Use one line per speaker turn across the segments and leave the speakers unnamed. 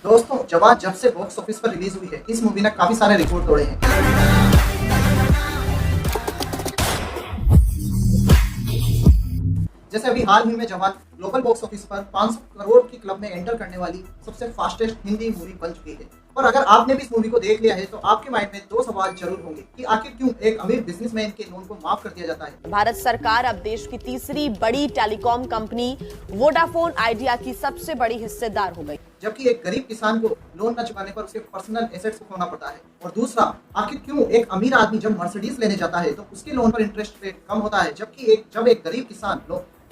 दोस्तों जवान जब से बॉक्स ऑफिस पर रिलीज हुई है, इस मूवी ने काफी सारे रिकॉर्ड तोड़े हैं। जैसे अभी हाल ही में जवान ग्लोबल बॉक्स ऑफिस पर 500 करोड़ की क्लब में एंटर करने वाली सबसे फास्टेस्ट हिंदी मूवी बन चुकी है। और अगर आपने भी इस मूवी को देख लिया है तो आपके माइंड में दो सवाल जरूर होंगे कि आखिर क्यों एक अमीर बिजनेसमैन के लोन को माफ कर दिया जाता है।
भारत सरकार अब देश की तीसरी बड़ी टेलीकॉम कंपनी वोडाफोन आइडिया की सबसे बड़ी हिस्सेदार हो गई,
जबकि एक गरीब किसान को लोन न चुकाने पर उसके पर्सनल एसेट्स को खोना पड़ता है। और दूसरा, आखिर क्यों एक अमीर आदमी जब मर्सिडीज लेने जाता है तो उसके लोन पर इंटरेस्ट रेट कम होता है, जबकि जब एक गरीब किसान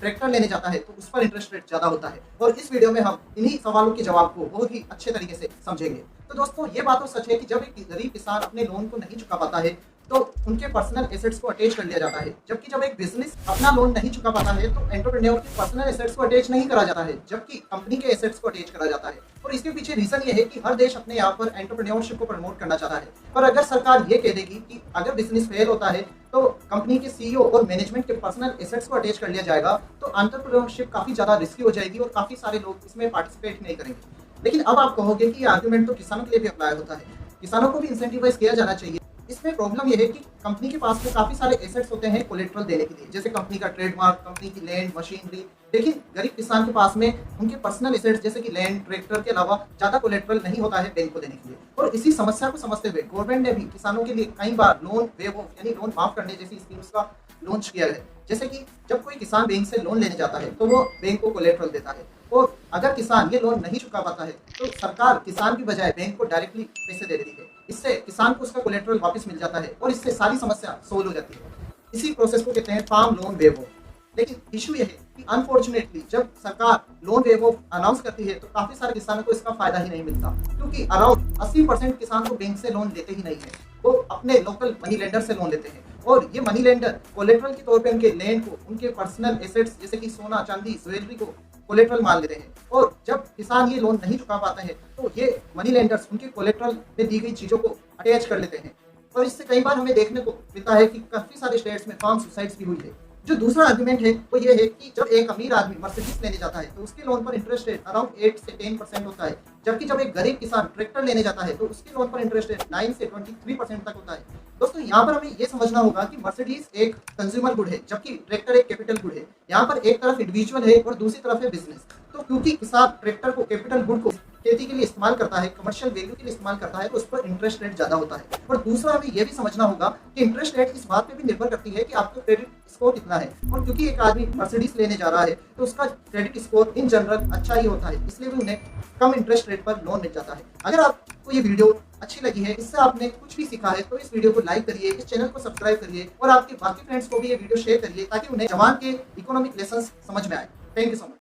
ट्रैक्टर लेने जाता है तो उस पर इंटरेस्ट रेट ज्यादा होता है। और इस वीडियो में हम इन्हीं सवालों के जवाब को बहुत ही अच्छे तरीके से समझेंगे। तो दोस्तों ये बात तो सच है कि जब एक गरीब किसान अपने लोन को नहीं चुका पाता है तो उनके पर्सनल एसेट्स को अटैच कर लिया जाता है, जबकि जब एक बिजनेस अपना लोन नहीं चुका पाता है तो एंटरप्रेन्योर के पर्सनल एसेट्स को अटैच नहीं करा जाता है, जबकि कंपनी के एसेट्स को अटैच करा जाता है। और इसके पीछे रीजन ये है कि हर देश अपने यहाँ पर एंटरप्रेन्योरशिप को प्रमोट करना चाहता है। पर अगर सरकार ये कह देगी कि अगर बिजनेस फेल होता है तो कंपनी के सीईओ और मैनेजमेंट के पर्सनल एसेट्स को अटैच कर लिया जाएगा, तो एंटरप्रेन्योरशिप काफी ज्यादा रिस्की हो जाएगी और काफी सारे लोग इसमें पार्टिसिपेट नहीं करेंगे। लेकिन अब आप कहोगे कि ये आर्गुमेंट तो किसानों के लिए भी अप्लाई होता है, किसानों को भी इंसेंटिवाइज किया जाना चाहिए। इसमें प्रॉब्लम यह है कि कंपनी के पास में काफी सारे एसेट्स होते हैं कोलेट्रल देने के लिए, जैसे कंपनी का ट्रेडमार्क, कंपनी की लैंड, मशीनरी। लेकिन गरीब किसान के पास में उनके पर्सनल एसेट्स जैसे कि लैंड, ट्रैक्टर के अलावा ज्यादा कोलेट्रल नहीं होता है बैंक को देने के लिए। और इसी समस्या को समझते हुए गवर्नमेंट ने भी किसानों के लिए कई बार लोन वेव ऑफ यानी लोन माफ करने जैसी स्कीम्स का लॉन्च किया है। जैसे कि जब कोई किसान बैंक से लोन लेने जाता है तो वो बैंक को कोलेट्रल देता है, और अगर किसान ये लोन नहीं चुका पाता है तो सरकार किसान की बजाय बैंक को डायरेक्टली पैसे दे देती है। इससे किसान को उसका कोलेट्रल वापस मिल जाता है और इससे सारी समस्या सोल्व हो जाती है। इसी प्रोसेस को कहते हैं फार्म लोन वेव ऑफ। लेकिन इशू ये है कि अनफॉर्चुनेटली जब सरकार लोन वेव ऑफ अनाउंस करती है तो काफी सारे किसानों को इसका फायदा ही नहीं मिलता, क्योंकि अराउंड 80% किसान को बैंक से लोन लेते ही नहीं है, वो अपने लोकल मनी लेंडर से लोन लेते हैं। और ये मनी लेंडर कोलेट्रल के तौर पे उनके लैंड को, उनके पर्सनल एसेट्स जैसे कि सोना, चांदी, ज्वेलरी को कोलेट्रल मान लेते हैं। और जब किसान ये लोन नहीं चुका पाते हैं तो ये मनी लेंडर्स उनके कोलेट्रल में दी गई चीजों को अटैच कर लेते हैं। और इससे कई बार हमें देखने को मिलता है कि काफी सारे स्टेट्स में फार्म सुसाइड्स भी हुई है। जो दूसरा आर्गुमेंट है वो ये है कि जब एक अमीर आदमी मर्सिडीज लेने जाता है तो उसके लोन पर इंटरेस्ट रेट अराउंड 8 से 10% होता है, जबकि जब एक गरीब किसान ट्रैक्टर लेने जाता है तो उसके लोन पर इंटरेस्ट रेट 9 से 23% तक होता है। दोस्तों यहाँ पर हमें ये समझना होगा कि मर्सिडीज एक कंज्यूमर गुड है, जबकि ट्रैक्टर एक कैपिटल गुड है। यहाँ पर एक तरफ इंडिविजुअल है और दूसरी तरफ है बिजनेस। तो क्योंकि किसान ट्रैक्टर को, कैपिटल गुड को खेती के लिए इस्तेमाल करता है, कमर्शियल वैल्यू के लिए इस्तेमाल करता है, तो उस पर इंटरेस्ट रेट ज्यादा होता है। और दूसरा हमें यह भी समझना होगा कि इंटरेस्ट रेट इस बात पे भी निर्भर करती है कि आपका क्रेडिट स्कोर कितना है। और क्योंकि एक आदमी मर्सिडीज लेने जा रहा है तो उसका क्रेडिट स्कोर इन जनरल अच्छा ही होता है, इसलिए भी उन्हें कम इंटरेस्ट रेट पर लोन मिल जाता है। अगर आपको ये वीडियो अच्छी लगी है, इससे आपने कुछ भी सीखा है, तो इस वीडियो को लाइक करिए, इस चैनल को सब्सक्राइब करिए और आपके बाकी फ्रेंड्स को भी ये वीडियो शेयर करिए ताकि उन्हें जवान के इकोनॉमिक लेसन समझ में आए। Thank you so much.